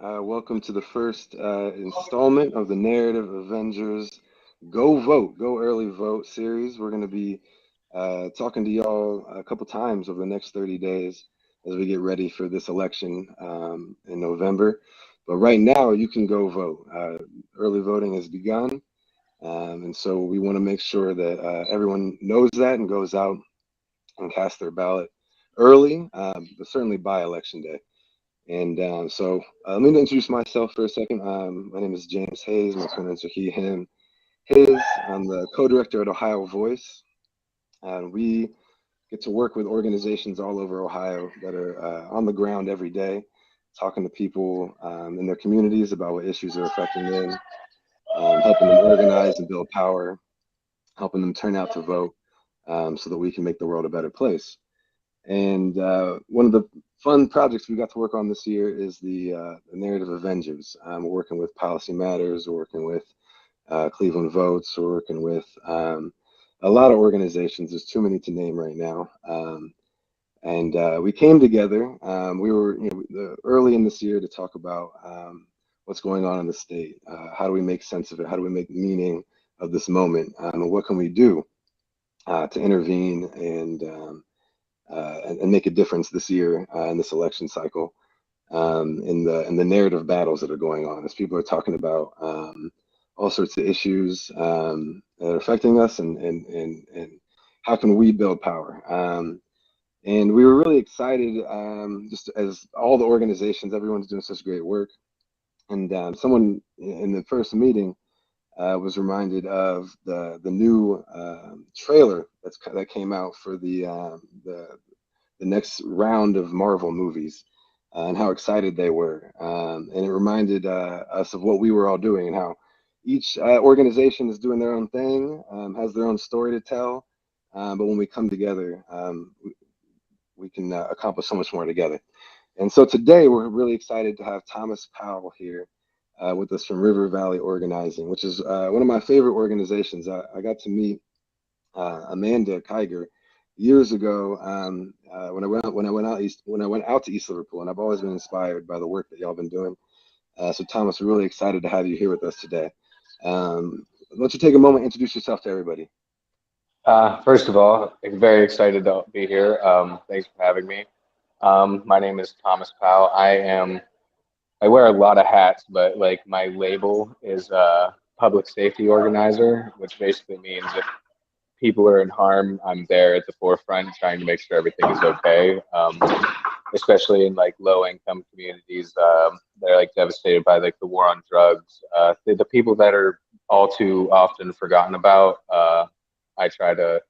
Welcome to the first installment of the Narrative Avengers Go Vote, Go Early Vote series. We're going to be talking to y'all a couple times over the next 30 days as we get ready for this election in November. But right now, you can go vote. Early voting has begun, and so we want to make sure that everyone knows that and goes out and cast their ballot early, but certainly by election day. And let me introduce myself for a second. My name is James Hayes. My pronouns are he, him, his. I'm the co-director at Ohio Voice. We get to work with organizations all over Ohio that are on the ground every day, talking to people in their communities about what issues are affecting them, helping them organize and build power, helping them turn out to vote so that we can make the world a better place. And one of the fun projects we got to work on this year is the Narrative Avengers. We're working with Policy Matters, we're working with Cleveland Votes, we're working with a lot of organizations. There's too many to name right now. And we came together. We were early in this year to talk about what's going on in the state. How do we make sense of it? How do we make meaning of this moment? And what can we do to intervene and make a difference this year in this election cycle, in the narrative battles that are going on as people are talking about all sorts of issues that are affecting us, and how can we build power. And we were really excited, just as all the organizations, everyone's doing such great work. And someone in the first meeting was reminded of the new trailer that came out for the next round of Marvel movies, and how excited they were. And it reminded us of what we were all doing and how each organization is doing their own thing, has their own story to tell. But when we come together, we can accomplish so much more together. And so today we're really excited to have Thomas Powell here with us from River Valley Organizing, which is one of my favorite organizations. I got to meet Amanda Kiger years ago when I went out to East Liverpool, and I've always been inspired by the work that y'all been doing. So Thomas, we're really excited to have you here with us today. Why don't you take a moment and introduce yourself to everybody? First of all, I'm very excited to be here. Thanks for having me. My name is Thomas Powell. I wear a lot of hats, but like my label is public safety organizer, which basically means if people are in harm, I'm there at the forefront trying to make sure everything is okay. Especially in like low income communities that are like devastated by like the war on drugs. The people that are all too often forgotten about. I try to,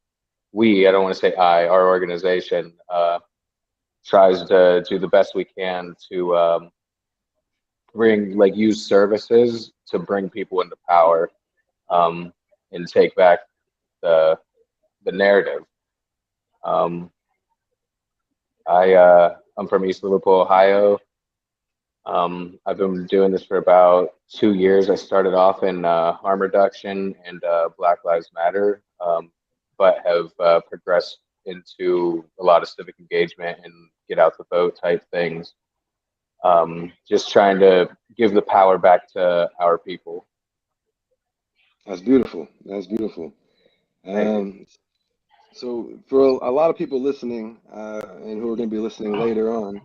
I don't want to say our organization tries to do the best we can to use services to bring people into power and take back the narrative. I'm from East Liverpool, Ohio. I've been doing this for about 2 years. I started off in harm reduction and Black Lives Matter, but have progressed into a lot of civic engagement and get out the vote type things. Just trying to give the power back to our people. That's beautiful. That's beautiful. So for a lot of people listening and who are going to be listening later on,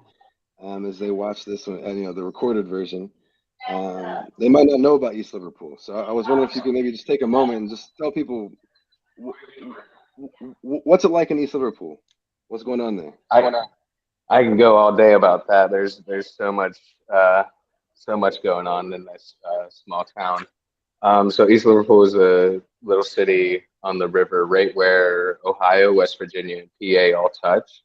as they watch this one, the recorded version, they might not know about East Liverpool. So I was wondering if you could maybe just take a moment and just tell people what's it like in East Liverpool? What's going on there? I can go all day about that. There's so much going on in this small town. So East Liverpool is a little city on the river, right where Ohio, West Virginia, and PA all touch.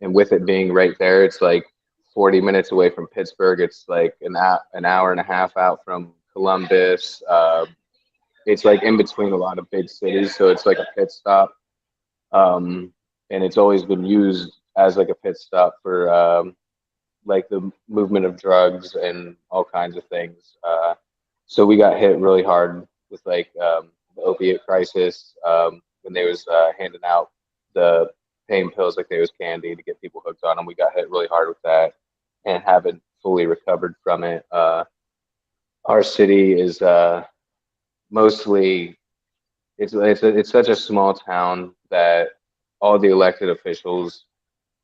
And with it being right there, it's like 40 minutes away from Pittsburgh. It's like an hour and a half out from Columbus. It's like in between a lot of big cities, so it's like a pit stop. And it's always been used as like a pit stop for like the movement of drugs and all kinds of things. So we got hit really hard with like the opiate crisis when they was handing out the pain pills like they was candy to get people hooked on them. We got hit really hard with that, and haven't fully recovered from it. Our city is mostly it's such a small town that all the elected officials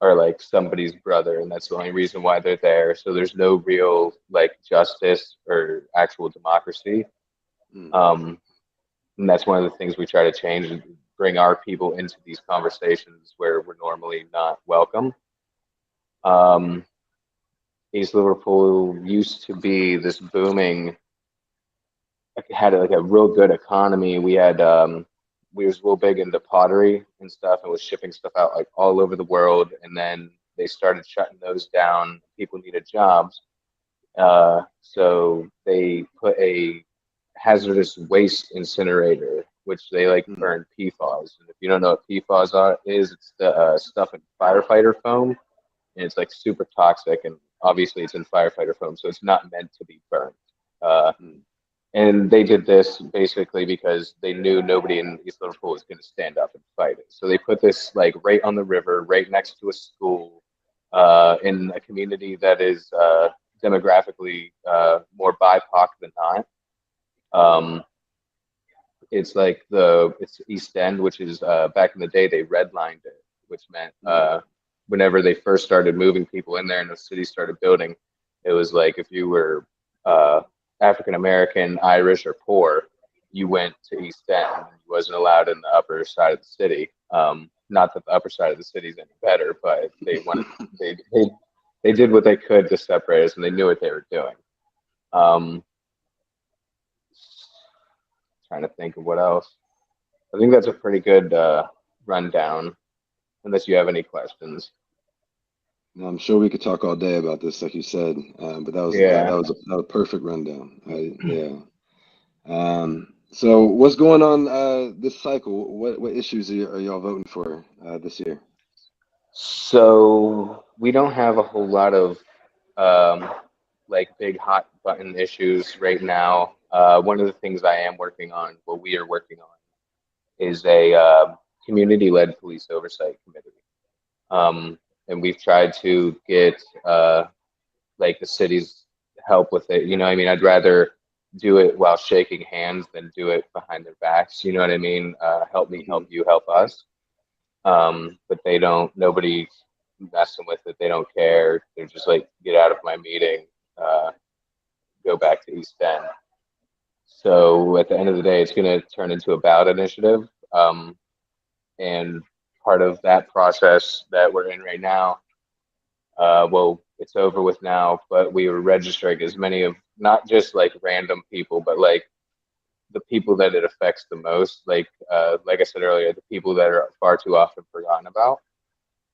are like somebody's brother, and that's the only reason why they're there. So there's no real like justice or actual democracy. Mm, Um, and that's one of the things we try to change and bring our people into these conversations where we're normally not welcome. Um, East Liverpool used to be this booming, like, had like a real good economy. We was real big into pottery and stuff, and was shipping stuff out like all over the world. And then they started shutting those down. People needed jobs, so they put a hazardous waste incinerator, which they like mm, burn PFAS. And if you don't know what PFAS is, it's the stuff in firefighter foam, and it's like super toxic. And obviously, it's in firefighter foam, so it's not meant to be burned. Uh, mm, and they did this basically because they knew nobody in East Liverpool was going to stand up and fight it. So they put this like right on the river, right next to a school, in a community that is demographically more BIPOC than not. Um, it's like it's East End, which is back in the day they redlined it, which meant mm, whenever they first started moving people in there and the city started building, it was like if you were uh, African American, Irish, or poor, you went to East End. You wasn't allowed in the upper side of the city. Not that the upper side of the city is any better, but they they they did what they could to separate us, and they knew what they were doing. Um, Trying to think of what else. I think that's a pretty good rundown, unless you have any questions. Now, I'm sure we could talk all day about this, like you said, but Yeah. that was a perfect rundown. Yeah. So what's going on this cycle? What issues are y'all voting for this year? So we don't have a whole lot of um, like big hot button issues right now. One of the things I am working on, what we are working on, is a community-led police oversight committee. And we've tried to get like the city's help with it. You know, what I mean, I'd rather do it while shaking hands than do it behind their backs. You know what I mean? Help me, Hmm. help you, help us. But they don't. Nobody's messing with it. They don't care. They're just like, get out of my meeting. Uh, Go back to East End. So at the end of the day, it's going to turn into a ballot initiative. And part of that process that we're in right now, well, it's over with now, but we were registering as many of not just like random people, but like the people that it affects the most. Like I said earlier, the people that are far too often forgotten about.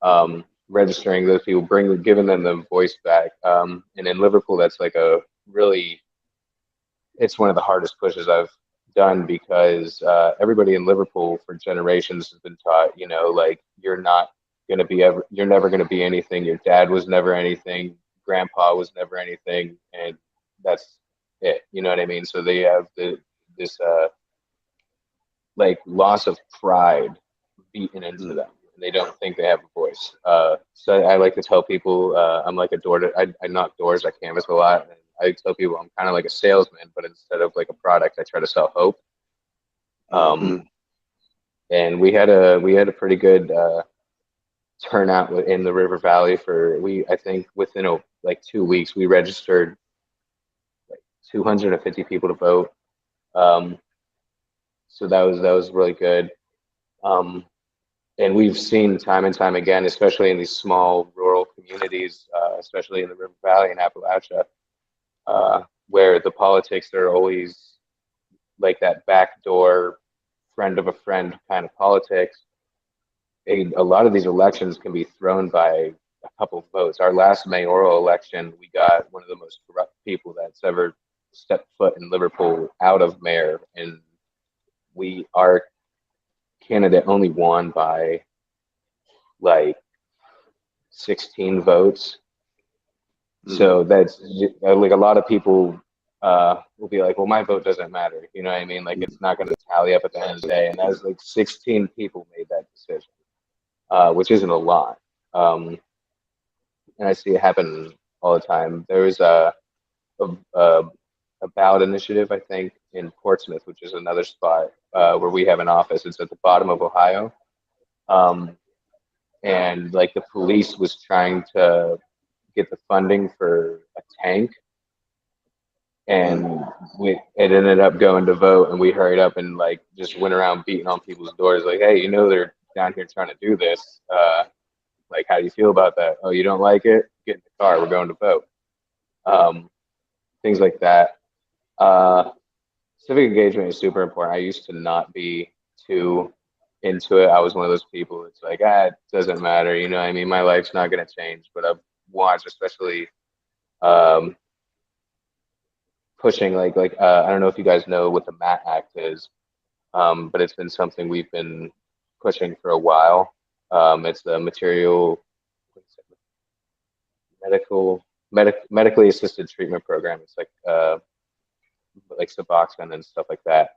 Hmm. Registering those people, giving them the voice back. And in Liverpool, that's like a really, it's one of the hardest pushes I've done because everybody in Liverpool for generations has been taught, you know, like you're never going to be anything. Your dad was never anything. Grandpa was never anything. And that's it. You know what I mean? So they have this like loss of pride beaten into Mm. them. And they don't think they have a voice. So I like to tell people I'm like a I knock doors, I canvas a lot. And I tell people I'm kind of like a salesman, but instead of like a product, I try to sell hope. Um, Hmm. and we had a pretty good turnout in the River Valley for I think within like 2 weeks we registered like 250 people to vote. Um, so that was really good. Um, and we've seen time and time again, especially in these small rural communities, especially in the River Valley and Appalachia, where the politics are always like that backdoor friend of a friend kind of politics. A lot of these elections can be thrown by a couple of votes. Our last mayoral election, we got one of the most corrupt people that's ever stepped foot in Liverpool out of mayor, and our candidate only won by like 16 votes. Hmm. So that's like a lot of people will be like, well, my vote doesn't matter. You know what I mean? Like it's not going to tally up at the end of the day. And that was like 16 people made that decision, which isn't a lot. Um, and I see it happen. all the time. There was a a ballot initiative, I think, in Portsmouth, which is another spot where we have an office. It's at the bottom of Ohio. Um, and like the police was trying to get the funding for a tank, Mm. and it ended up going to vote, and we hurried up and like just went around beating on people's doors, like, hey, you know they're down here trying to do this. Like, how do you feel about that? Oh, you don't like it? Get in the car. We're going to vote. Um, Things like that. Uh, Civic engagement is super important. I used to not be too into it. I was one of those people that's like, it doesn't matter. You know what I mean? My life's not going to change. But I've watched, especially um, pushing, I don't know if you guys know what the MAT Act is, but it's been something we've been pushing for a while. It's the material, medically assisted treatment program. It's like Suboxone and stuff like that.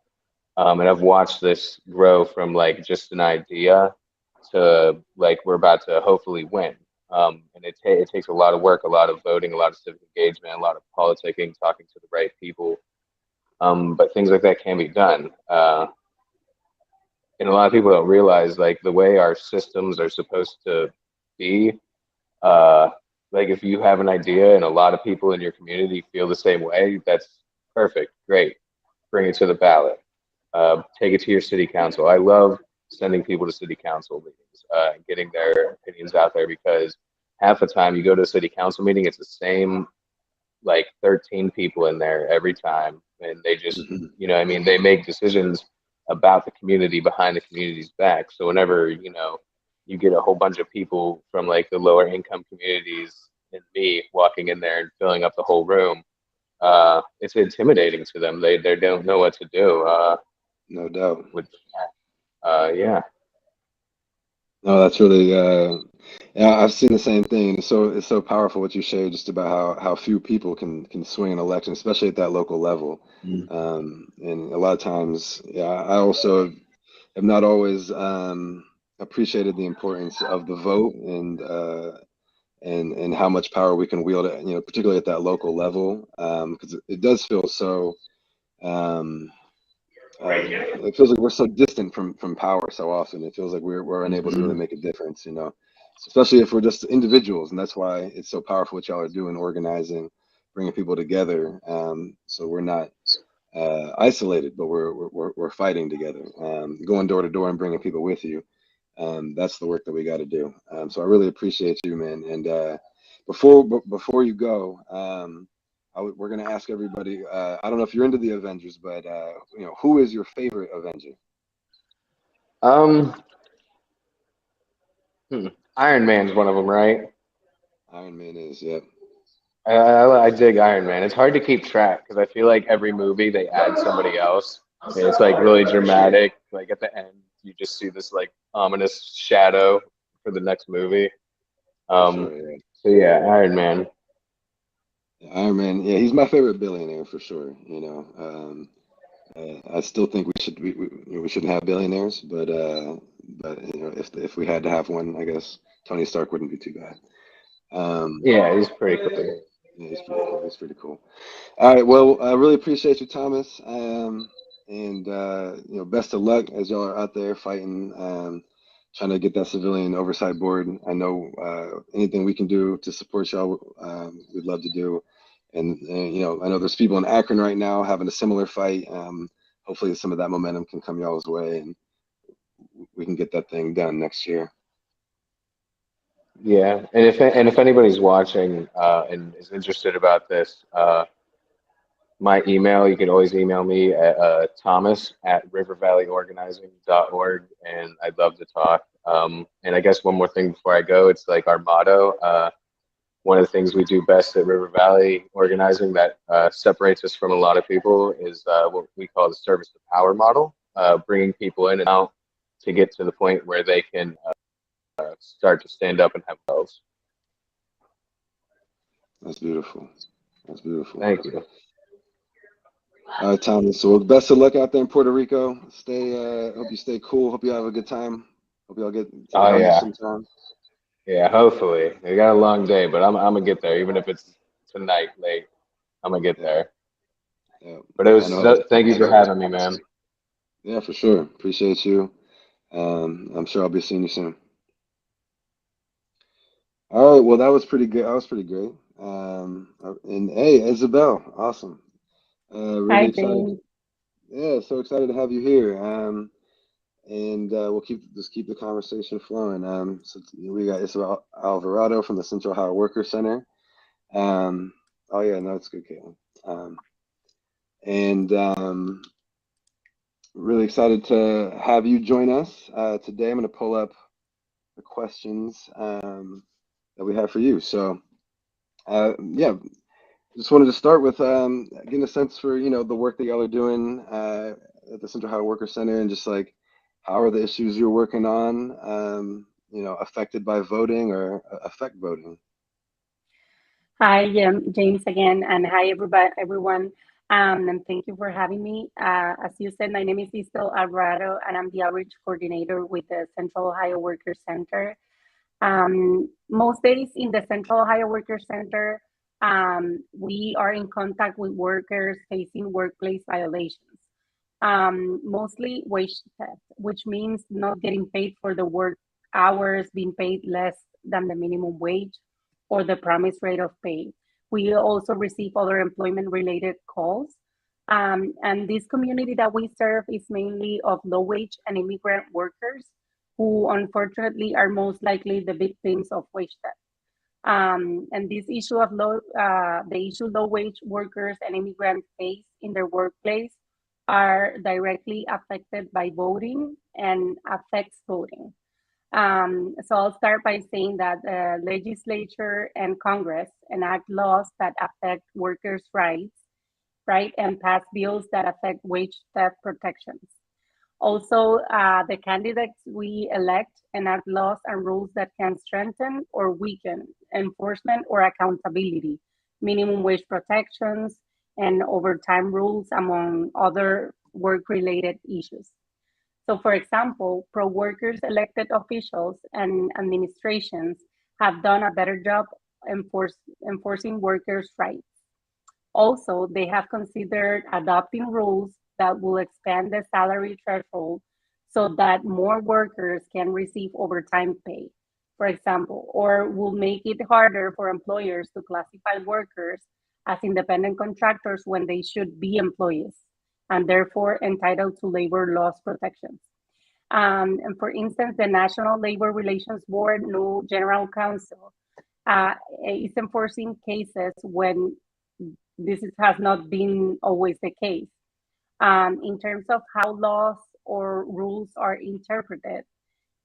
And I've watched this grow from like just an idea to like we're about to hopefully win. And it takes a lot of work, a lot of voting, a lot of civic engagement, a lot of politicking, talking to the right people. But things like that can be done. And a lot of people don't realize like the way our systems are supposed to be. Uh, like if you have an idea and a lot of people in your community feel the same way, that's perfect, great. Bring it to the ballot. Take it to your city council. I love sending people to city council meetings, getting their opinions out there because half the time you go to a city council meeting, it's the same like 13 people in there every time, and they just, Hmm. you know, I mean, they make decisions about the community behind the community's back. So whenever you get a whole bunch of people from like the lower income communities and me walking in there and filling up the whole room, it's intimidating to them. They don't know what to do. No doubt. With Yeah, No, that's really yeah, I've seen the same thing. It's so powerful what you shared just about how few people can swing an election, especially at that local level. And a lot of times, yeah, I also have not always appreciated the importance of the vote and how much power we can wield, particularly at that local level, because it does feel so. Um, it feels like we're so distant from power so often. It feels like we're unable to really hmm make a difference, especially if we're just individuals. And that's why it's so powerful what y'all are doing, organizing, bringing people together. So we're not isolated, but we're fighting together, going door to door and bringing people with you. That's the work that we got to do. So I really appreciate you, man. And before you go, we're gonna ask everybody. I don't know if you're into the Avengers, but who is your favorite Avenger? um, hmm. Iron Man's one of them, right? Iron Man is, yep. I dig Iron Man. It's hard to keep track because I feel like every movie they add somebody else. And it's like really dramatic. Like at the end, you just see this like ominous shadow for the next movie. For Um, sure, yeah. so yeah, Iron Man. Yeah, Iron Man, yeah, he's my favorite billionaire for sure. I still think we shouldn't have billionaires, but if we had to have one, I guess Tony Stark wouldn't be too bad. Um, Yeah, he's pretty cool. yeah, he's pretty cool. He's pretty cool. All right. Well, I really appreciate you, Thomas. And best of luck as y'all are out there fighting, trying to get that civilian oversight board. I know anything we can do to support y'all, we'd love to do. And I know there's people in Akron right now having a similar fight. Hopefully, some of that momentum can come y'all's way, and we can get that thing done next year. Yeah, and if anybody's watching and is interested about this, my email, you can always email me at Thomas at rivervalleyorganizing.org, and I'd love to talk. And I guess one more thing before I go, it's like our motto. One of the things we do best at River Valley Organizing that separates us from a lot of people is what we call the service to power model, bringing people in and out to get to the point where they can start to stand up and have themselves. That's beautiful. That's beautiful. Thank you. All right, Thomas. So best of luck out there in Puerto Rico. Hope you stay cool. Hope you have a good time. Hope y'all get to Oh hug yeah, sometime. Yeah, hopefully. We got a long day, but I'm gonna get there, even if it's tonight late. I'm gonna get Yeah, there. yeah, But it yeah. I was know. so, thank you for having me, man. Yeah, for sure. Appreciate you. I'm sure I'll be seeing you soon. All right. Well, that was pretty good. That was pretty great. And hey, Isabel, awesome. Really Hi, excited. James. Yeah, so excited to have you here. And we'll keep the conversation flowing. So we got Isabel Alvarado from the Central Ohio Worker Center. Um, oh yeah, no, it's good, Caitlin. Um, and Really excited to have you join us today. I'm going to pull up the questions that we have for you. So yeah, just wanted to start with getting a sense for the work that y'all are doing at the Central Ohio Worker Center, and just like how are the issues you're working on affected by voting or affect voting. Hi, James again, and hi, everyone. And thank you for having me. As you said, my name is Isabel Alvarado, and I'm the outreach coordinator with the Central Ohio Worker Center. Most days in the Central Ohio Worker Center, we are in contact with workers facing workplace violations, mostly wage theft, which means not getting paid for the work hours, being paid less than the minimum wage or the promised rate of pay. We also receive other employment related calls. And this community that we serve is mainly of low wage and immigrant workers who unfortunately are most likely the victims of wage theft. And this issue of the issue low wage workers and immigrants face in their workplace are directly affected by voting and affects voting. So I'll start by saying that the legislature and Congress enact laws that affect workers' rights, right, and pass bills that affect wage theft protections. Also, the candidates we elect enact laws and rules that can strengthen or weaken enforcement or accountability, minimum wage protections, and overtime rules, among other work related issues. So, for example, pro workers, elected officials, and administrations have done a better job enforcing workers' rights. Also, they have considered adopting rules that will expand the salary threshold so that more workers can receive overtime pay, for example, or will make it harder for employers to classify workers as independent contractors when they should be employees and therefore entitled to labor laws protections. And for instance, the National Labor Relations Board, new general counsel, uh, is enforcing cases when has not been always the case. In terms of how laws or rules are interpreted,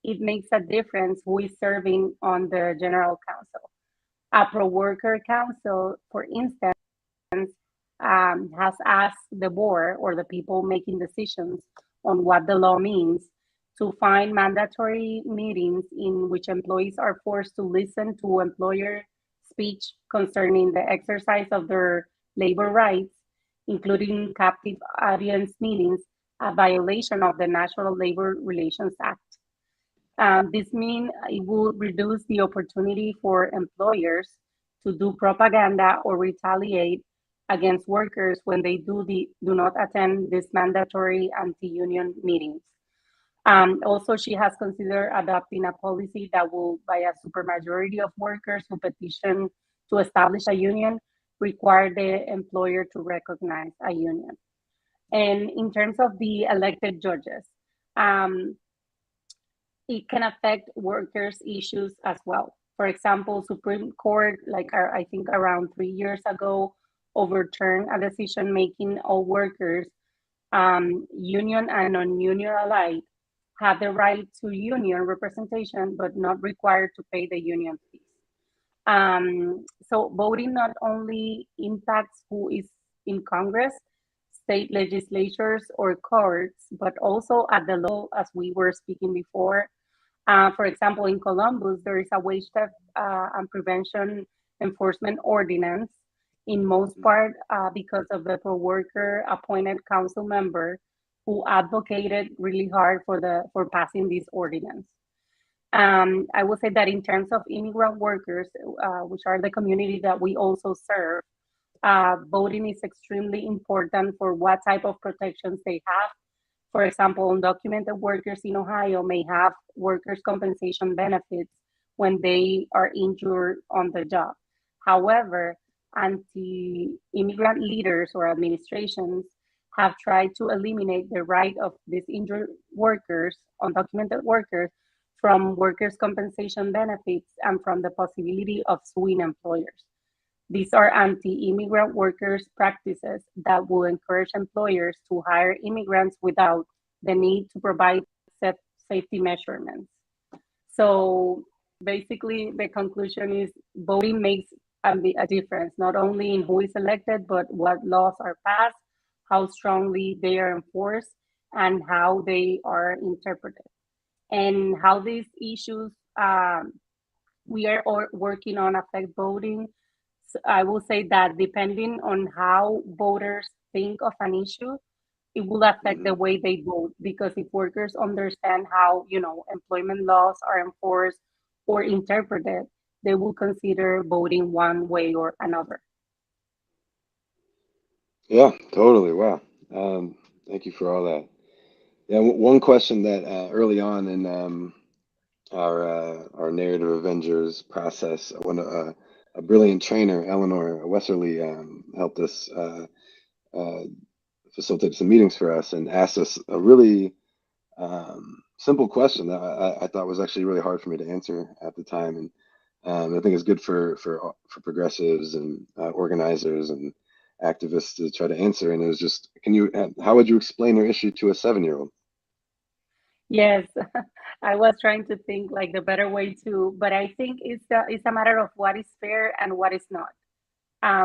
it makes a difference who is serving on the General Council. A pro worker council, for instance, has asked the board or the people making decisions on what the law means to find mandatory meetings in which employees are forced to listen to employer speech concerning the exercise of their labor rights, including captive audience meetings, a violation of the National Labor Relations Act. This means it will reduce the opportunity for employers to do propaganda or retaliate against workers when they do not attend these mandatory anti-union meetings. Also, she has considered adopting a policy that will, by a supermajority of workers who petition to establish a union, require the employer to recognize a union. And in terms of the elected judges, um, it can affect workers' issues as well. For example, Supreme Court, like I think around 3 years ago, overturned a decision making all workers, union and non-union alike, have the right to union representation, but not required to pay the union fees. So voting not only impacts who is in Congress, state legislatures, or courts, but also at the level, as we were speaking before. For example, in Columbus, there is a wage theft and prevention enforcement ordinance, in most part because of the pro-worker appointed council member who advocated really hard for passing this ordinance. I will say that in terms of immigrant workers, which are the community that we also serve, voting is extremely important for what type of protections they have. For example, undocumented workers in Ohio may have workers' compensation benefits when they are injured on the job. However, anti immigrant leaders or administrations have tried to eliminate the right of these injured workers, undocumented workers, from workers' compensation benefits and from the possibility of suing employers. These are anti-immigrant workers practices that will encourage employers to hire immigrants without the need to provide safety measurements. So basically, the conclusion is voting makes a difference, not only in who is elected, but what laws are passed, how strongly they are enforced, and how they are interpreted, and how these issues we are working on affect voting. So I will say that depending on how voters think of an issue, it will affect Hmm. the way they vote. Because if workers understand how employment laws are enforced or interpreted, they will consider voting one way or another. Yeah, totally. Wow. Thank you for all that. Yeah, one question that early on in our narrative Avengers process, when a brilliant trainer, Eleanor Westerly, helped us uh, facilitate some meetings for us and asked us a really simple question that I thought was actually really hard for me to answer at the time, and I think it's good for progressives and organizers and activists to try to answer. And it was just, how would you explain your issue to a 7-year-old? Yes, I was trying to think like the better way to, but I think it's a matter of what is fair and what is not.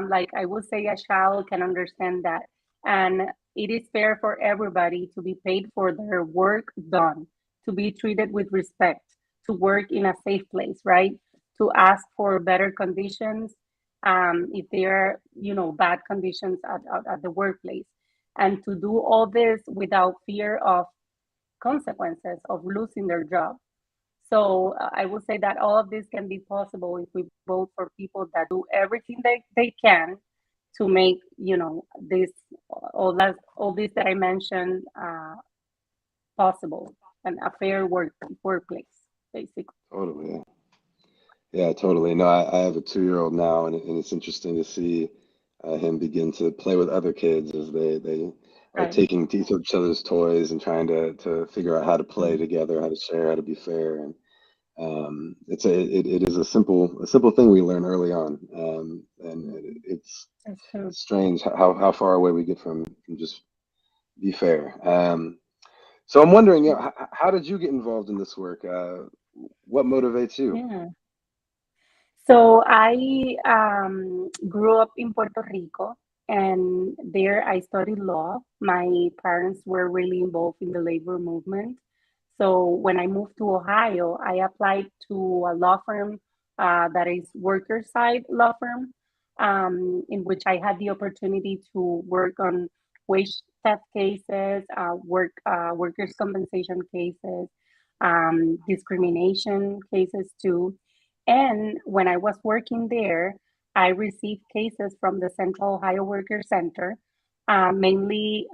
Like I would say a child can understand that. And it is fair for everybody to be paid for their work done, to be treated with respect, to work in a safe place, right? To ask for better conditions if there are, bad conditions at the workplace. And to do all this without fear of consequences of losing their job. So I would say that all of this can be possible if we vote for people that do everything they can to make this all this that I mentioned possible and a fair workplace, basically. Totally. Yeah. Yeah, totally. No, I have a 2-year-old now, and it's interesting to see him begin to play with other kids as they are Right. taking each other's toys and trying to figure out how to play Mhm. together, how to share, how to be fair. And it is a simple thing we learn early on, and it's That's true. strange how far away we get from just be fair. So I'm That's wondering, true. how did you get involved in this work? What motivates you? Yeah. So I grew up in Puerto Rico, and there I studied law. My parents were really involved in the labor movement. So when I moved to Ohio, I applied to a law firm that is worker side law firm, in which I had the opportunity to work on wage theft cases, workers' compensation cases, discrimination cases too. And when I was working there, I received cases from the Central Ohio Worker Center, mainly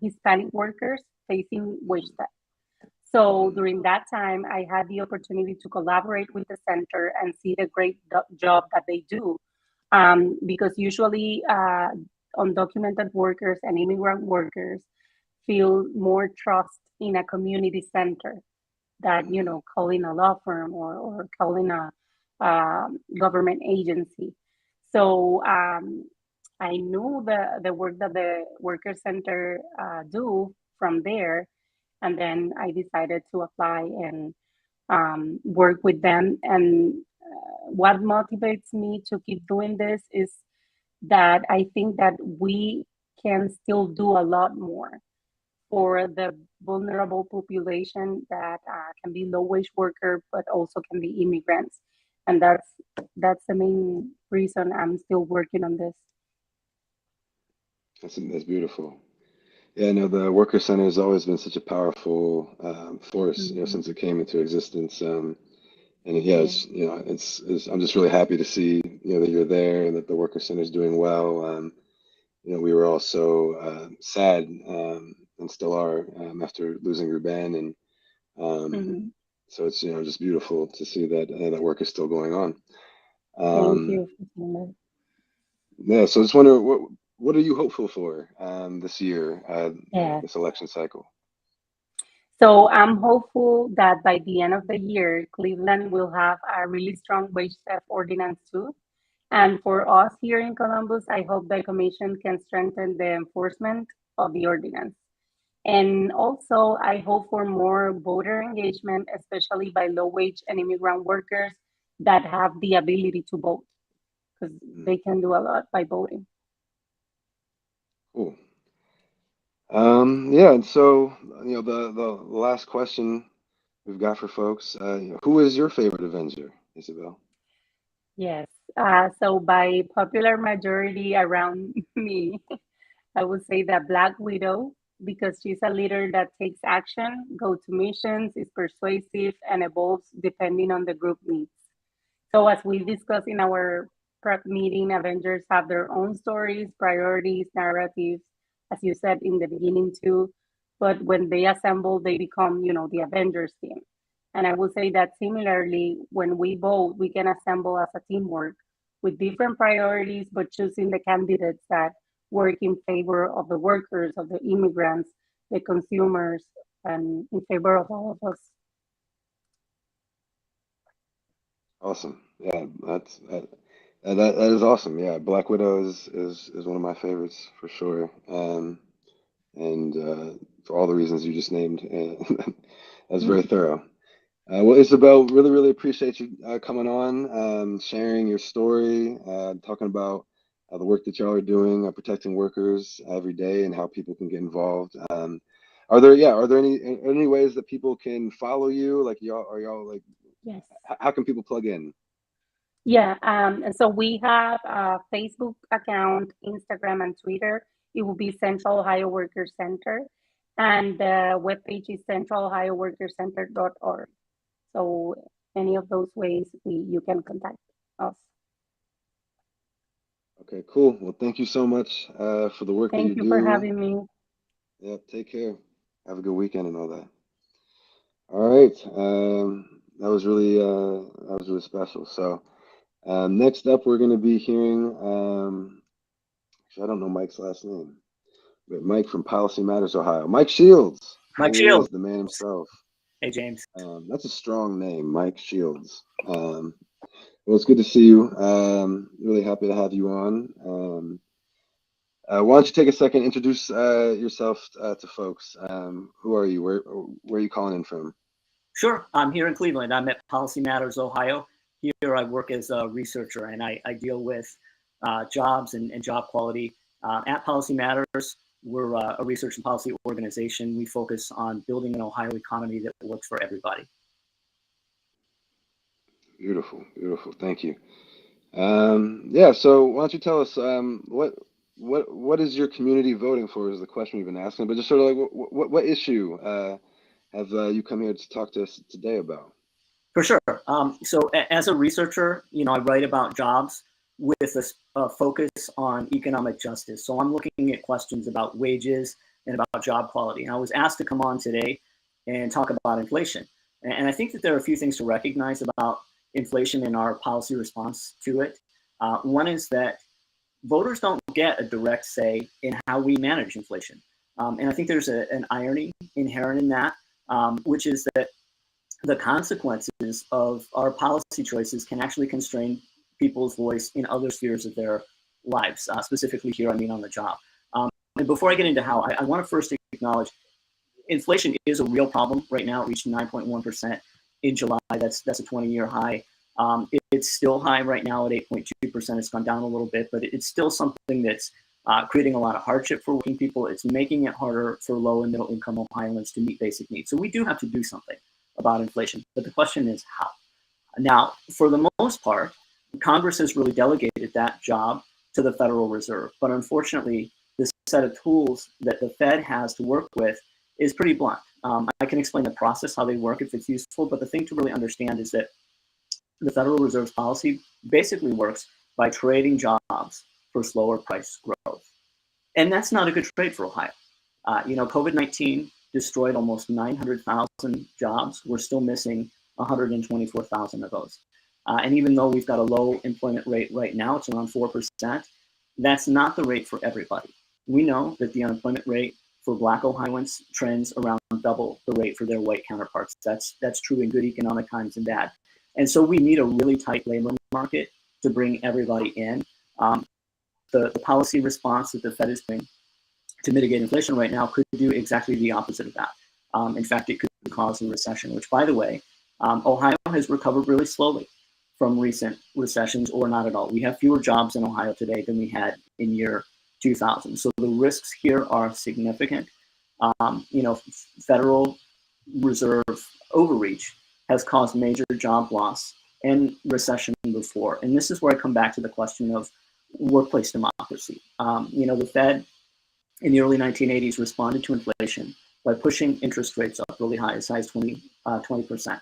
Hispanic workers facing wage theft. So Mhm. during that time, I had the opportunity to collaborate with the center and see the great job that they do. Because usually undocumented workers and immigrant workers feel more trust in a community center that Mhm. calling a law firm or calling a government agency. So I knew the work that the worker center do from there, and then I decided to apply and work with them. And what motivates me to keep doing this is that I think that we can still do a lot more for the vulnerable population that can be low wage worker, but also can be immigrants. And that's the main reason I'm still working on this. That's beautiful. Yeah, no, the Worker Center has always been such a powerful force, Mhm. since it came into existence. And yeah, it's, I'm just really happy to see, that you're there and that the Worker Center is doing well. We were all so sad, and still are, after losing Ruben, and Mhm. so it's, just beautiful to see that that work is still going on. Thank Um, you for saying that. yeah, so I just wonder what are you hopeful for this year, Yeah. this election cycle? So I'm hopeful that by the end of the year, Cleveland will have a really strong wage theft ordinance too. And for us here in Columbus, I hope the commission can strengthen the enforcement of the ordinance. And also, I hope for more voter engagement, especially by low wage and immigrant workers that have the ability to vote, because Mm, they can do a lot by voting. cool. Yeah, and so the last question we've got for folks, who is your favorite Avenger, Isabel? Yes. So by popular majority around me, I would say that Black Widow, because she's a leader that takes action, goes to missions, is persuasive, and evolves depending on the group needs. So, as we discussed in our prep meeting, Avengers have their own stories, priorities, narratives, as you said in the beginning too. But when they assemble, they become, the Avengers team. And I would say that similarly, when we vote, we can assemble as a teamwork with different priorities, but choosing the candidates that work in favor of the workers, of the immigrants, the consumers, and in favor of all of us. Awesome. Yeah, that is awesome. Yeah, Black Widow is one of my favorites for sure. And for all the reasons you just named, that's very thorough. Well, Isabel, really, really appreciate you coming on, sharing your story, talking about the work that y'all are doing, protecting workers every day, and how people can get involved. Are there any ways that people can follow you? Like y'all like, Yes. how can people plug in? Yeah, and so we have a Facebook account, Instagram, and Twitter. It will be Central Ohio Worker Center, and the webpage is centralohioworkercenter.org. So any of those ways you can contact us. Okay, cool. Well, thank you so much for the work that you Thank you for do. having me. Yep, take care. Have a good weekend and all that. All right. That was really special. So next up, we're going to be hearing. Actually, I don't know Mike's last name, but Mike from Policy Matters, Ohio. Mike Shields. Mike There he Shields. is, the man himself. Hey, James. That's a strong name, Mike Shields. Well, it's good to see you. Really happy to have you on. Why don't you take a second, introduce yourself to folks. Who are you? Where are you calling in from? Sure. I'm here in Cleveland. I'm at Policy Matters, Ohio. Here I work as a researcher and I deal with jobs and job quality. At Policy Matters, we're a research and policy organization. We focus on building an Ohio economy that works for everybody. Beautiful, beautiful. Thank you. Yeah. So why don't you tell us what is your community voting for? Is the question we've been asking, but just sort of like what issue have you come here to talk to us today about? For sure. So as a researcher, I write about jobs with a focus on economic justice. So I'm looking at questions about wages and about job quality. And I was asked to come on today and talk about inflation. And I think that there are a few things to recognize about inflation and our policy response to it. One is that voters don't get a direct say in how we manage inflation. And I think there's an irony inherent in that, which is that the consequences of our policy choices can actually constrain people's voice in other spheres of their lives. Specifically here, I mean on the job. And before I get into how, I want to first acknowledge inflation is a real problem right now. It reached 9.1% in July. That's a 20-year high. It's still high right now at 8.2%. It's gone down a little bit, but it's still something that's creating a lot of hardship for working people. It's making it harder for low and middle income Ohioans to meet basic needs. So we do have to do something about inflation. But the question is how? Now, for the most part, Congress has really delegated that job to the Federal Reserve. But unfortunately, this set of tools that the Fed has to work with is pretty blunt. I can explain the process, how they work if it's useful. But the thing to really understand is that the Federal Reserve's policy basically works by trading jobs for slower price growth. And that's not a good trade for Ohio. COVID-19 destroyed almost 900,000 jobs. We're still missing 124,000 of those. And even though we've got a low employment rate right now, it's around 4%, that's not the rate for everybody. We know that the unemployment rate for Black Ohioans trends around double the rate for their white counterparts. That's true in good economic times and bad. And so we need a really tight labor market to bring everybody in. The policy response that the Fed is doing to mitigate inflation right now could do exactly the opposite of that. In fact, it could cause a recession, which, by the way, Ohio has recovered really slowly from recent recessions, or not at all. We have fewer jobs in Ohio today than we had in year 2000. So the risks here are significant. Federal Reserve overreach has caused major job loss and recession before. And this is where I come back to the question of workplace democracy. The Fed in the early 1980s responded to inflation by pushing interest rates up really high, as high as 20%.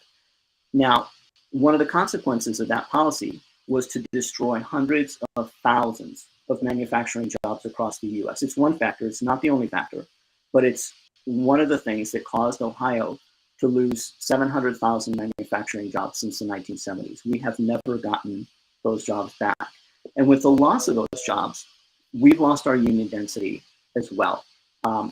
Now, one of the consequences of that policy was to destroy hundreds of thousands of manufacturing jobs across the US. It's one factor, it's not the only factor, but it's one of the things that caused Ohio to lose 700,000 manufacturing jobs since the 1970s. We have never gotten those jobs back. And with the loss of those jobs, we've lost our union density as well.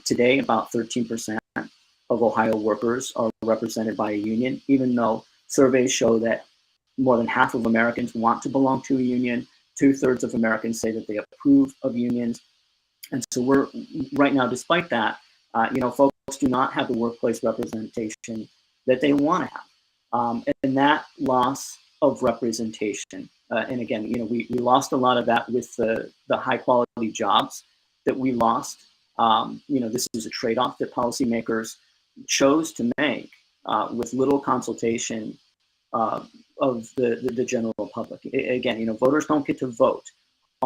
Today, about 13% of Ohio workers are represented by a union, even though surveys show that more than half of Americans want to belong to a union. 2/3 of Americans say that they approve of unions. And so we're right now, despite that, folks do not have the workplace representation that they want to have. And that loss of representation, and again, we lost a lot of that with the high quality jobs that we lost. This is a trade-off that policymakers chose to make with little consultation of the general public. Again, voters don't get to vote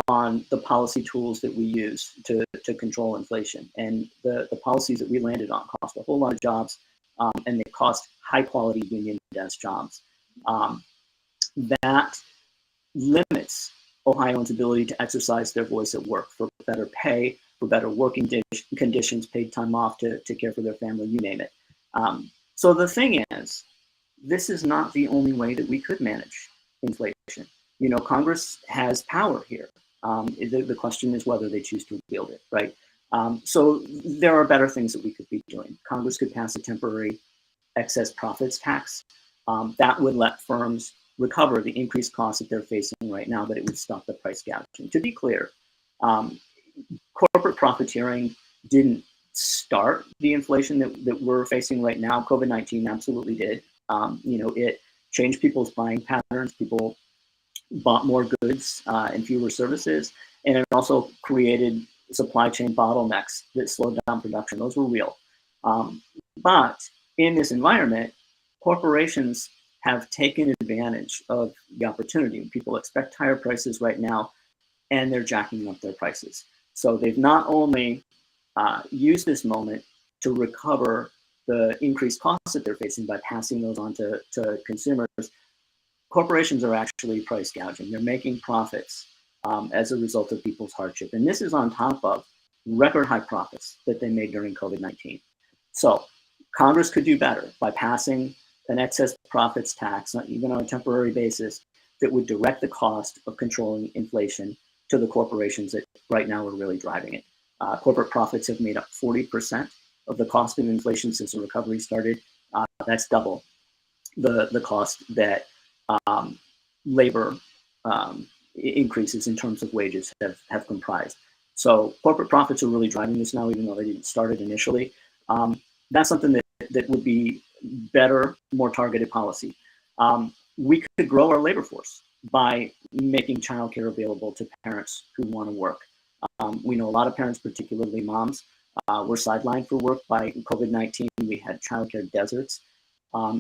on the policy tools that we use to control inflation. And the policies that we landed on cost a whole lot of jobs, and they cost high quality union dense jobs. That limits Ohioans' ability to exercise their voice at work for better pay, for better working conditions, paid time off to care for their family, you name it. So the thing is, this is not the only way that we could manage inflation. Congress has power here. The question is whether they choose to wield it, right? So there are better things that we could be doing. Congress could pass a temporary excess profits tax. That would let firms recover the increased costs that they're facing right now, but it would stop the price gouging. To be clear, corporate profiteering didn't start the inflation that we're facing right now. COVID-19 absolutely did. It changed people's buying patterns. People bought more goods and fewer services, and it also created supply chain bottlenecks that slowed down production. Those were real. But in this environment, corporations have taken advantage of the opportunity. People expect higher prices right now, and they're jacking up their prices. So they've not only used this moment to recover the increased costs that they're facing by passing those on to consumers, corporations are actually price gouging. They're making profits as a result of people's hardship. And this is on top of record high profits that they made during COVID-19. So Congress could do better by passing an excess profits tax, not even on a temporary basis, that would direct the cost of controlling inflation to the corporations that right now are really driving it. Corporate profits have made up 40% of the cost of inflation since the recovery started. That's double the cost that labor increases in terms of wages have comprised. So corporate profits are really driving this now, even though they didn't start it initially. That's something that would be better, more targeted policy. We could grow our labor force by making childcare available to parents who want to work. We know a lot of parents, particularly moms, were sidelined for work by COVID-19. We had childcare deserts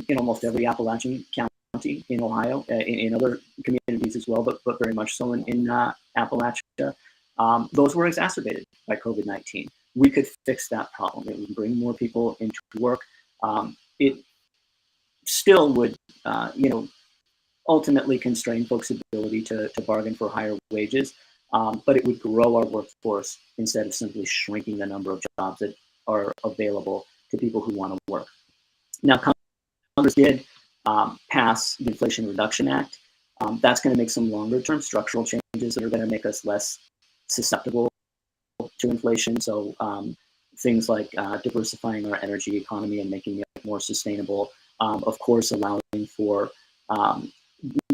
in almost every Appalachian county in Ohio, in other communities as well, but very much so in Appalachia. Those were exacerbated by COVID-19. We could fix that problem. It would bring more people into work. It still would, ultimately constrain folks' ability to bargain for higher wages, but it would grow our workforce instead of simply shrinking the number of jobs that are available to people who want to work. Now, Congress did pass the Inflation Reduction Act. That's going to make some longer-term structural changes that are going to make us less susceptible to inflation. So things like diversifying our energy economy and making it more sustainable. Of course, allowing for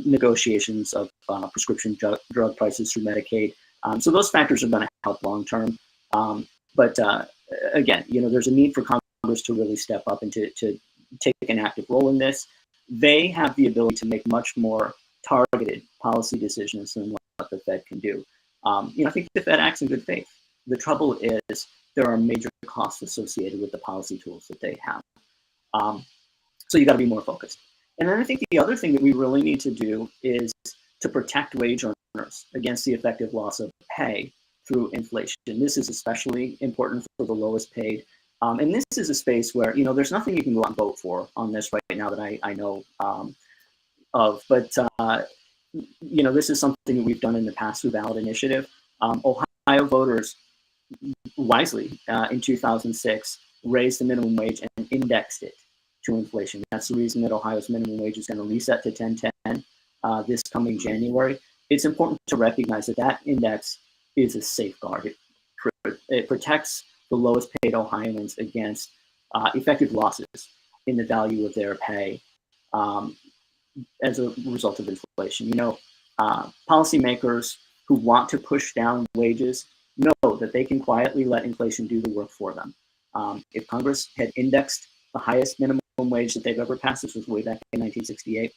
negotiations of prescription drug prices through Medicaid. So those factors are going to help long-term. But again, there's a need for Congress to really step up and to take an active role in this. They have the ability to make much more targeted policy decisions than what the Fed can do. I think the Fed acts in good faith. The trouble is there are major costs associated with the policy tools that they have. So you got to be more focused. And then I think the other thing that we really need to do is to protect wage earners against the effective loss of pay through inflation. This is especially important for the lowest paid. And this is a space where, there's nothing you can go out and vote for on this right now that I know of. But, this is something that we've done in the past through ballot initiative. Ohio voters wisely in 2006 raised the minimum wage and indexed it to inflation. That's the reason that Ohio's minimum wage is going to reset to 1010 this coming January. It's important to recognize that index is a safeguard. It protects the lowest paid Ohioans against effective losses in the value of their pay as a result of inflation. Policymakers who want to push down wages know that they can quietly let inflation do the work for them. If Congress had indexed the highest minimum wage that they've ever passed, this was way back in 1968,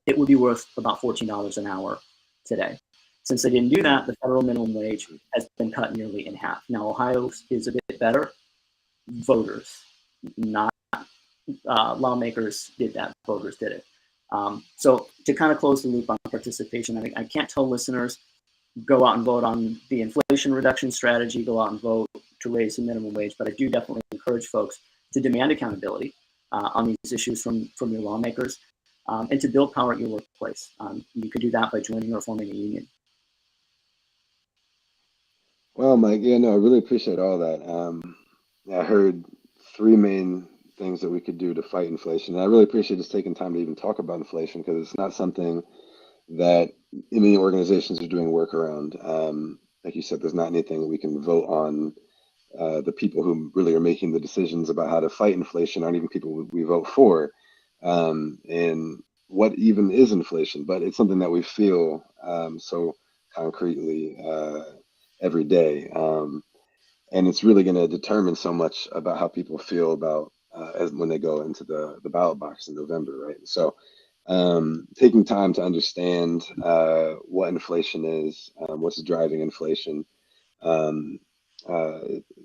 it would be worth about $14 an hour today. Since they didn't do that, the federal minimum wage has been cut nearly in half. Now, Ohio is a bit better. Voters, not lawmakers, did that. Voters did it. So to kind of close the loop on participation, I can't tell listeners, go out and vote on the inflation reduction strategy, go out and vote to raise the minimum wage, but I do definitely encourage folks to demand accountability on these issues from your lawmakers and to build power at your workplace. You can do that by joining or forming a union. Well, Mike, I really appreciate all that. I heard three main things that we could do to fight inflation. And I really appreciate just taking time to even talk about inflation, because it's not something that many organizations are doing work around. Like you said, there's not anything we can vote on. The people who really are making the decisions about how to fight inflation aren't even people we vote for. And what even is inflation? But it's something that we feel so concretely every day. And it's really going to determine so much about how people feel about as when they go into the ballot box in November, right? So taking time to understand what inflation is, what's driving inflation,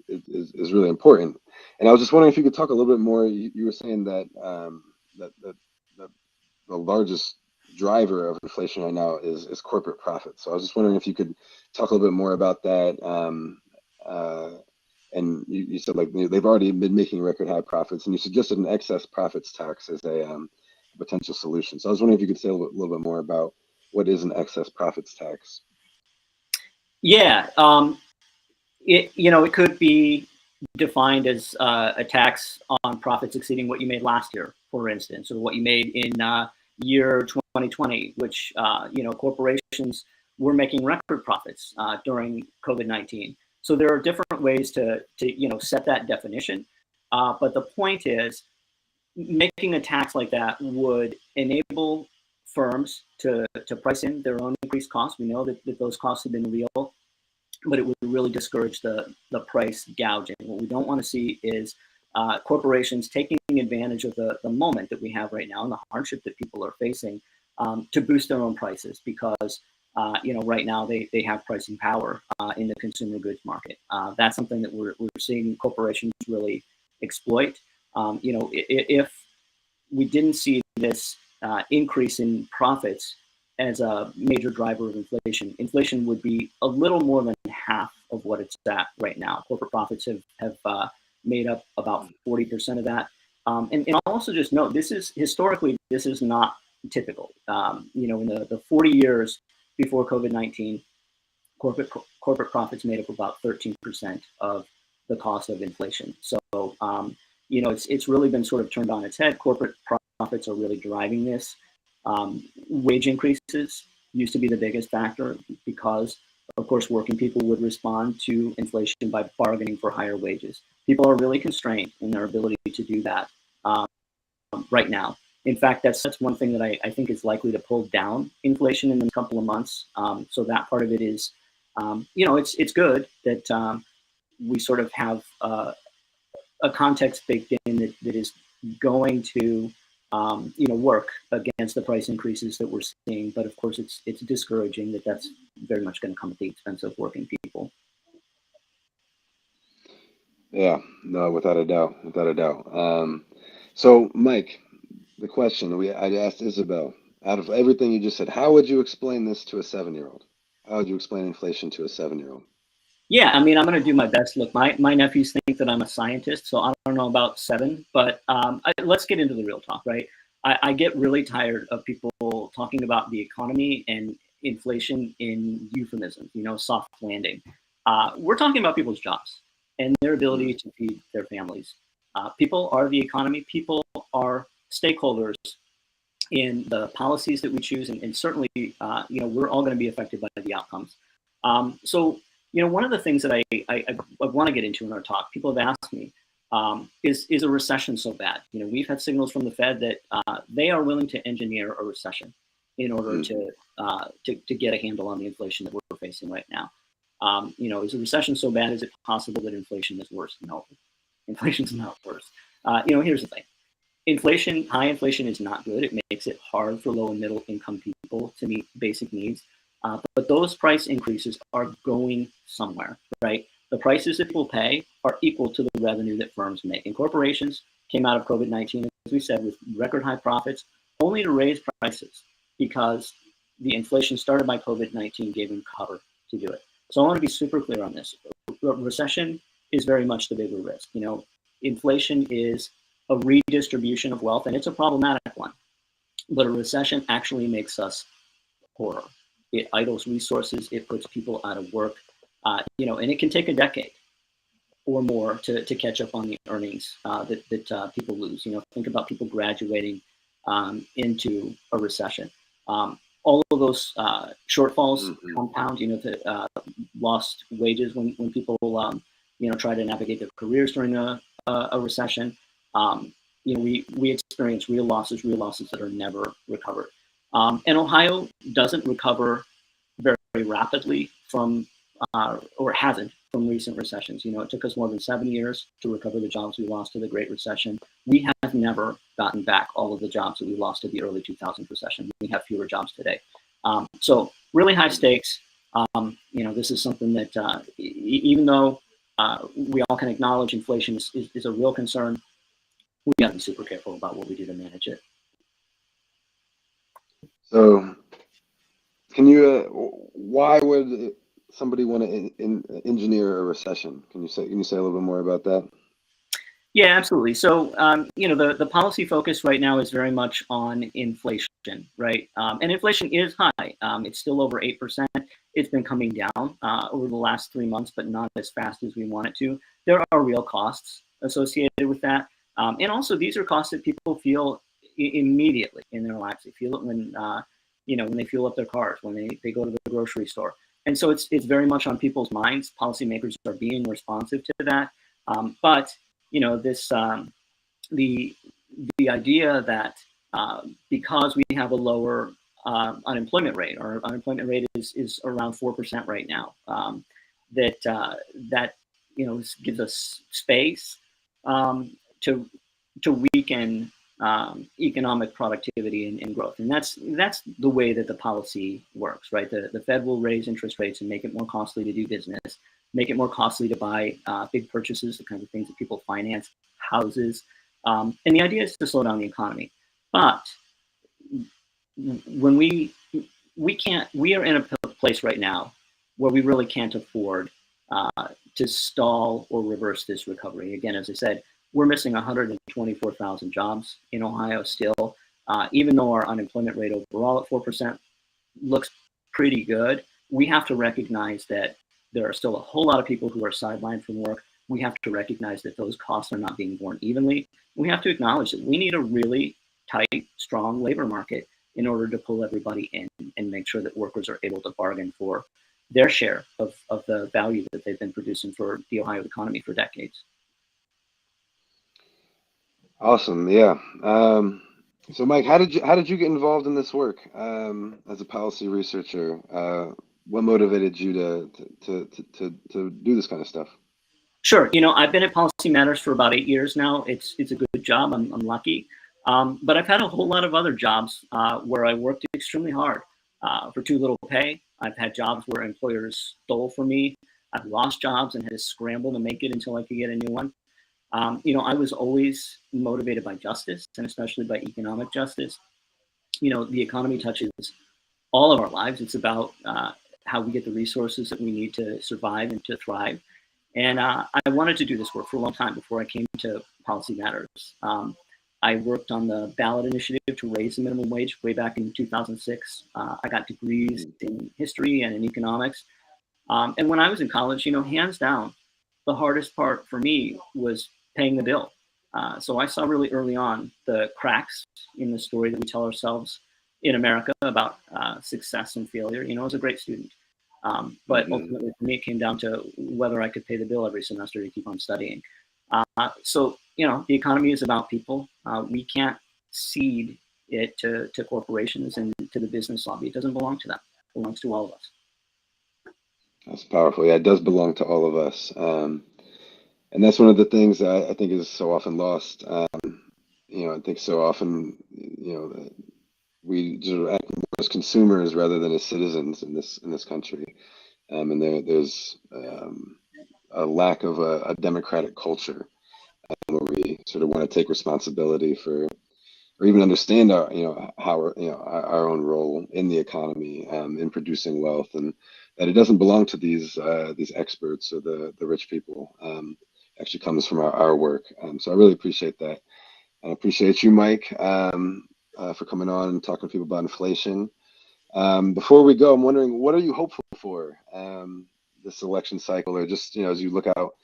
is really important. And I was just wondering if you could talk a little bit more. You were saying that that the largest driver of inflation right now is corporate profits. So I was just wondering if you could talk a little bit more about that. And you said like they've already been making record high profits, and you suggested an excess profits tax as a potential solution. So I was wondering if you could say a little bit more about what is an excess profits tax. Yeah, it could be defined as a tax on profits exceeding what you made last year, for instance, or what you made in year 2020, which corporations were making record profits during COVID-19. So there are different ways to set that definition. But the point is, making a tax like that would enable firms to price in their own increased costs. We know that those costs have been real, but it would really discourage the price gouging. What we don't want to see is corporations taking advantage of the moment that we have right now and the hardship that people are facing to boost their own prices, because right now they have pricing power in the consumer goods market. That's something that we're seeing corporations really exploit. If we didn't see this increase in profits as a major driver of inflation, inflation would be a little more than half of what it's at right now. Corporate profits have made up about 40% of that. And I'll also just note, this is historically, this is not typical. In the 40 years before COVID-19, corporate profits made up about 13% of the cost of inflation. So, it's really been sort of turned on its head. Corporate profits are really driving this. Wage increases used to be the biggest factor because, of course, working people would respond to inflation by bargaining for higher wages. People are really constrained in their ability to do that right now. In fact, that's one thing that I think is likely to pull down inflation in a couple of months. So that part of it is, it's good that we sort of have a context baked in that is going to, work against the price increases that we're seeing. But of course, it's discouraging that that's very much going to come at the expense of working people. Yeah, no, without a doubt, without a doubt. So, Mike, the question I asked Isabel, out of everything you just said, how would you explain this to a 7-year-old? How would you explain inflation to a 7-year-old? Yeah, I mean, I'm going to do my best. Look, my nephews think that I'm a scientist, so I don't know about 7, but let's get into the real talk, right? I get really tired of people talking about the economy and inflation in euphemisms, soft landing. We're talking about people's jobs and their ability to feed their families. People are the economy. People are stakeholders in the policies that we choose, and certainly, we're all going to be affected by the outcomes. So, one of the things that I want to get into in our talk, people have asked me, is a recession so bad? We've had signals from the Fed that they are willing to engineer a recession in order to get a handle on the inflation that we're facing right now. Is a recession so bad? Is it possible that inflation is worse? No, inflation's not worse. Here's the thing. High inflation is not good. It makes it hard for low and middle income people to meet basic needs. But those price increases are going somewhere, right? The prices that people pay are equal to the revenue that firms make. And corporations came out of COVID-19, as we said, with record high profits, only to raise prices because the inflation started by COVID-19 gave them cover to do it. So I want to be super clear on this. Recession is very much the bigger risk. Inflation is a redistribution of wealth, and it's a problematic one. But a recession actually makes us poorer. It idles resources. It puts people out of work. And it can take a decade or more to catch up on the earnings that people lose. Think about people graduating into a recession. All of those shortfalls compound. To lost wages when people try to navigate their careers during a recession. We experience real losses that are never recovered. And Ohio doesn't recover very, very rapidly from, or hasn't from recent recessions. It took us more than 7 years to recover the jobs we lost to the Great Recession. We have never gotten back all of the jobs that we lost to the early 2000s recession. We have fewer jobs today. So really high stakes. This is something that even though we all can acknowledge inflation is a real concern, we got to be super careful about what we do to manage it. So, can you? Why would somebody want to engineer a recession? Can you say a little bit more about that? Yeah, absolutely. So, the policy focus right now is very much on inflation, right? And inflation is high. It's still over 8%. It's been coming down over the last 3 months, but not as fast as we want it to. There are real costs associated with that. And also, these are costs that people feel immediately in their lives. They feel it when they fuel up their cars, when they go to the grocery store. And so it's very much on people's minds. Policymakers are being responsive to that. But this the idea that because we have a lower unemployment rate, our unemployment rate is around 4% right now, that gives us space to weaken economic productivity and growth. And that's the way that the policy works, right? The Fed will raise interest rates and make it more costly to do business, make it more costly to buy big purchases, the kinds of things that people finance, houses. And the idea is to slow down the economy. But when we are in a place right now where we really can't afford to stall or reverse this recovery. Again, as I said, we're missing 124,000 jobs in Ohio still. Even though our unemployment rate overall at 4% looks pretty good, we have to recognize that there are still a whole lot of people who are sidelined from work. We have to recognize that those costs are not being borne evenly. We have to acknowledge that we need a really tight, strong labor market in order to pull everybody in and make sure that workers are able to bargain for their share of the value that they've been producing for the Ohio economy for decades. Awesome. Yeah. So Mike, how did you get involved in this work as a policy researcher? What motivated you to do this kind of stuff? Sure. I've been at Policy Matters for about 8 years now. It's a good job. I'm lucky. But I've had a whole lot of other jobs where I worked extremely hard for too little pay. I've had jobs where employers stole from me. I've lost jobs and had to scramble to make it until I could get a new one. I was always motivated by justice, and especially by economic justice. The economy touches all of our lives. It's about how we get the resources that we need to survive and to thrive. And I wanted to do this work for a long time before I came to Policy Matters. I worked on the ballot initiative to raise the minimum wage way back in 2006. I got degrees in history and in economics. And when I was in college, hands down, the hardest part for me was paying the bill. So I saw really early on the cracks in the story that we tell ourselves in America about success and failure. I was a great student. But ultimately, for me, it came down to whether I could pay the bill every semester to keep on studying. So, the economy is about people. We can't cede it to corporations and to the business lobby. It doesn't belong to them. It belongs to all of us. That's powerful. Yeah, it does belong to all of us. And that's one of the things that I think is so often lost. I think so often, we just act more as consumers rather than as citizens in this country. And there's a lack of a democratic culture where we sort of want to take responsibility for, or even understand our own role in the economy, in producing wealth, and that it doesn't belong to these experts or the rich people. Actually comes from our work. So I really appreciate that. I appreciate you, Mike, for coming on and talking to people about inflation. Before we go, I'm wondering, what are you hopeful for this election cycle, or just as you look out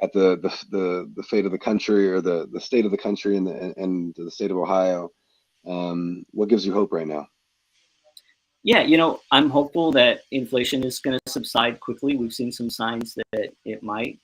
at the fate of the country, or the state of the country and the state of Ohio? What gives you hope right now? Yeah, I'm hopeful that inflation is going to subside quickly. We've seen some signs that it might.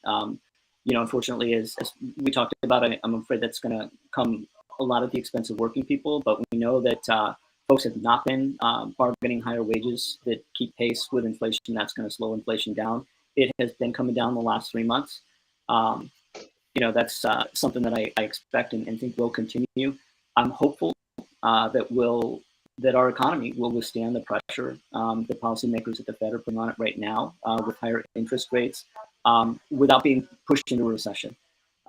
Unfortunately, as we talked about, I'm afraid that's going to come a lot at the expense of working people. But we know that folks have not been bargaining higher wages that keep pace with inflation. That's going to slow inflation down. It has been coming down the last 3 months. That's something that I expect and think will continue. I'm hopeful that our economy will withstand the pressure the policymakers at the Fed are putting on it right now with higher interest rates without being pushed into a recession.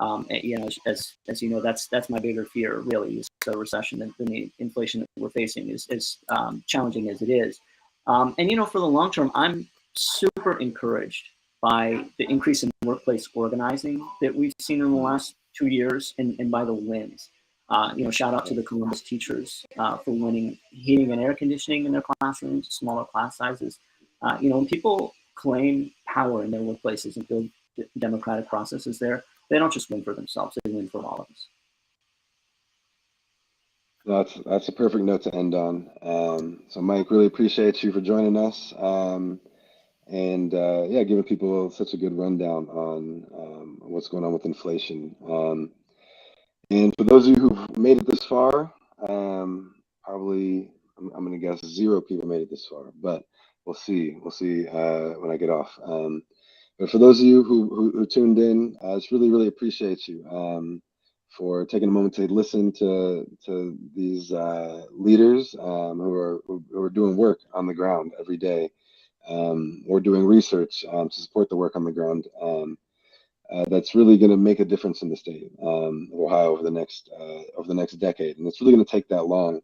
As you know, that's my bigger fear, really, is a recession than the inflation that we're facing, is challenging as it is. And for the long term, I'm super encouraged by the increase in workplace organizing that we've seen in the last 2 years, and by the wins. Shout out to the Columbus teachers for winning heating and air conditioning in their classrooms, smaller class sizes. When people claim power in their workplaces and build democratic processes there, they don't just win for themselves, they win for all of us. That's a perfect note to end on. So Mike, really appreciate you for joining us. And giving people such a good rundown on what's going on with inflation. And for those of you who've made it this far, probably I'm going to guess 0 people made it this far, but we'll see. We'll see when I get off. But for those of you who tuned in, I just really appreciate you for taking a moment to listen to these leaders who are doing work on the ground every day. Or doing research to support the work on the ground that's really going to make a difference in the state of Ohio over the next decade, and it's really going to take that long.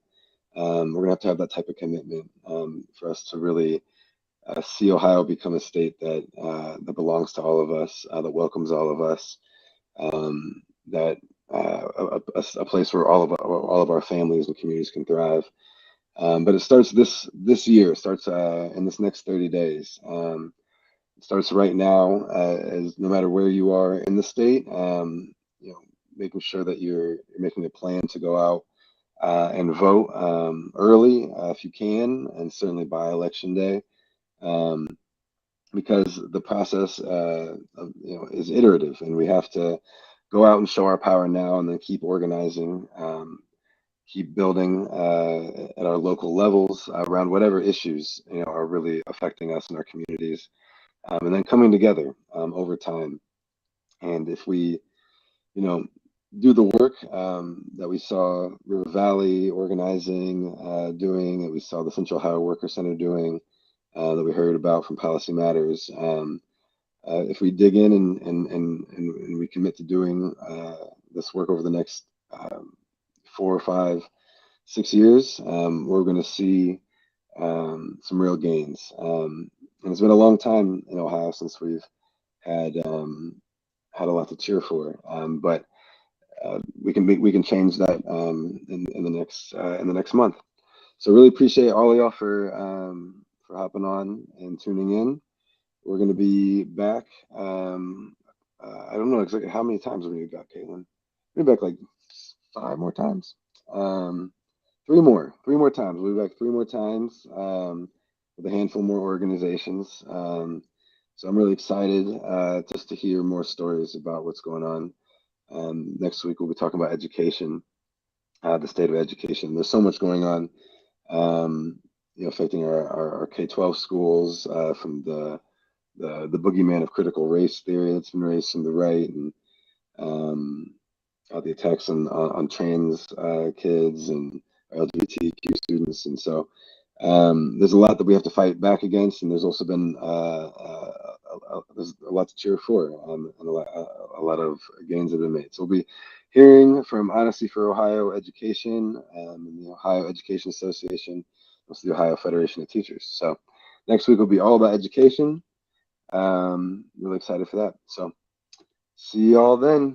We're going to have that type of commitment for us to really see Ohio become a state that belongs to all of us, that welcomes all of us, that a place where all of our families and communities can thrive. But it starts this year. It starts in this next 30 days. It starts right now, as no matter where you are in the state, making sure that you're making a plan to go out and vote early if you can, and certainly by election day, because the process is iterative, and we have to go out and show our power now, and then keep organizing, keep building at our local levels around whatever issues are really affecting us in our communities, and then coming together over time. And if we, do the work that we saw River Valley organizing, doing, that we saw the Central Ohio Worker Center doing, that we heard about from Policy Matters. If we dig in and we commit to doing this work over the next 4 or 5, 6 years, we're going to see some real gains. And it's been a long time in Ohio since we've had a lot to cheer for, but we can change that in the next month. So really appreciate all of y'all for hopping on and tuning in. We're going to be back. I don't know exactly how many times we're going to be back, Caitlin. We'll be back like 5 more times. 3 more times. We'll be back 3 more times with a handful more organizations. So I'm really excited just to hear more stories about what's going on. Next week we'll be talking about education, the state of education. There's so much going on, affecting our K-12 schools, from the boogeyman of critical race theory that's been raised from the right, and the attacks on trans kids and LGBTQ students. And so there's a lot that we have to fight back against, and there's also been there's a lot to cheer for, and a lot of gains have been made. So we'll be hearing from Honesty for Ohio Education, and the Ohio Education Association, also the Ohio Federation of Teachers. So next week will be all about education. Really excited for that. So see y'all then.